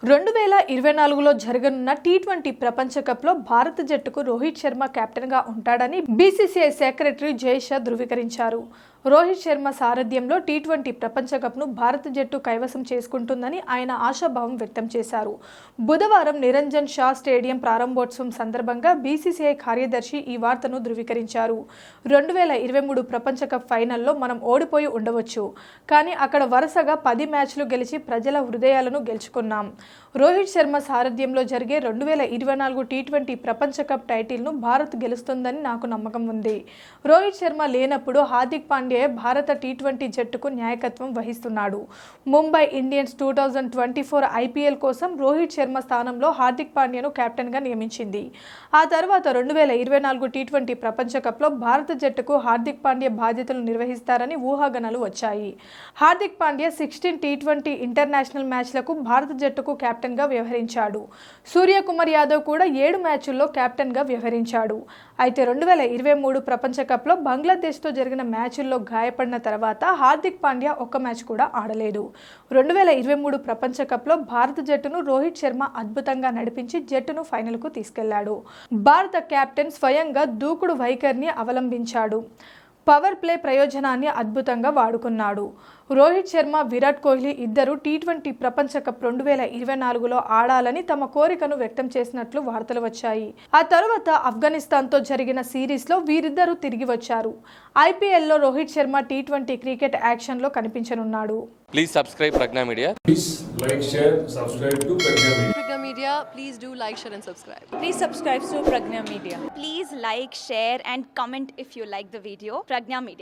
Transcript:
2024లో జరగనున్న టీ20 ప్రపంచ కప్లో భారత జట్టుకు రోహిత్ శర్మ కెప్టెన్గా ఉంటాడని బీసీసీఐ సెక్రటరీ జై షా ధృవీకరించారు. రోహిత్ శర్మ సారథ్యంలో టీ20 ప్రపంచ కప్ను భారత జట్టు కైవసం చేసుకుంటుందని ఆయన ఆశాభావం వ్యక్తం చేశారు. బుధవారం నిరంజన్ షా స్టేడియం ప్రారంభోత్సవం సందర్భంగా బీసీసీఐ కార్యదర్శి ఈ వార్తను ధృవీకరించారు. 2023 ప్రపంచ కప్ ఫైనల్లో మనం ఓడిపోయి ఉండవచ్చు, కానీ అక్కడ వరుసగా 10 మ్యాచ్లు గెలిచి ప్రజల హృదయాలను గెలుచుకున్నాం. రోహిత్ శర్మ సారథ్యంలో జరిగే 2024 టీ20 ప్రపంచ కప్ టైటిల్ను భారత్ గెలుస్తుందని నాకు నమ్మకం ఉంది. రోహిత్ శర్మ లేనప్పుడు హార్దిక్ పాండ్యా భారత టీ20 జట్టుకు నాయకత్వం వహిస్తున్నాడు. ముంబై ఇండియన్స్ 2024 ఐపీఎల్ కోసం రోహిత్ శర్మ స్థానంలో హార్దిక్ పాండ్యాను కెప్టెన్గా నియమించింది. ఆ తర్వాత 2024 టీ20 ప్రపంచ కప్లో భారత జట్టుకు హార్దిక్ పాండ్యా బాధ్యతలు నిర్వహిస్తారని ఊహాగానాలు వచ్చాయి. హార్దిక్ పాండ్యా 16 టీ20 ఇంటర్నేషనల్ మ్యాచ్లకు భారత జట్టుకు కెప్టెన్గా వ్యవహరించాడు. సూర్యకుమార్ యాదవ్ కూడా 7 మ్యాచ్ల్లో కెప్టెన్గా వ్యవహరించాడు. అయితే 2023 ప్రపంచ కప్లో బంగ్లాదేశ్తో జరిగిన మ్యాచ్ల్లో గాయపడిన తర్వాత హార్దిక్ పాండ్యా ఒక్క మ్యాచ్ కూడా ఆడలేదు. 2023 ప్రపంచ కప్లో భారత జట్టును రోహిత్ శర్మ అద్భుతంగా నడిపించి జట్టును ఫైనల్కు తీసుకెళ్లాడు. భారత కెప్టెన్ స్వయంగా దూకుడు వైఖరిని అవలంబించాడు. పవర్ ప్లే ప్రయోజనాన్ని అద్భుతంగా వాడుకున్నాడు. రోహిత్ శర్మ, విరాట్ కోహ్లీ ఇద్దరు టీ20 ప్రపంచ కప్ 2024లో ఆడాలని తమ కోరికను వ్యక్తం చేసినట్లు వార్తలు వచ్చాయి. ఆ తర్వాత ఆఫ్ఘనిస్తాన్తో జరిగిన సిరీస్లో వీరిద్దరూ తిరిగి వచ్చారు. ఐపీఎల్లో రోహిత్ శర్మ టీ20 క్రికెట్ యాక్షన్లో కనిపించనున్నాడు. Please subscribe Pragna Media. Please like, share, subscribe to Pragna Media. Pragna Media, please do like, share and subscribe. Please subscribe to Pragna Media. Please like, share and comment if you like the video. Pragna Media.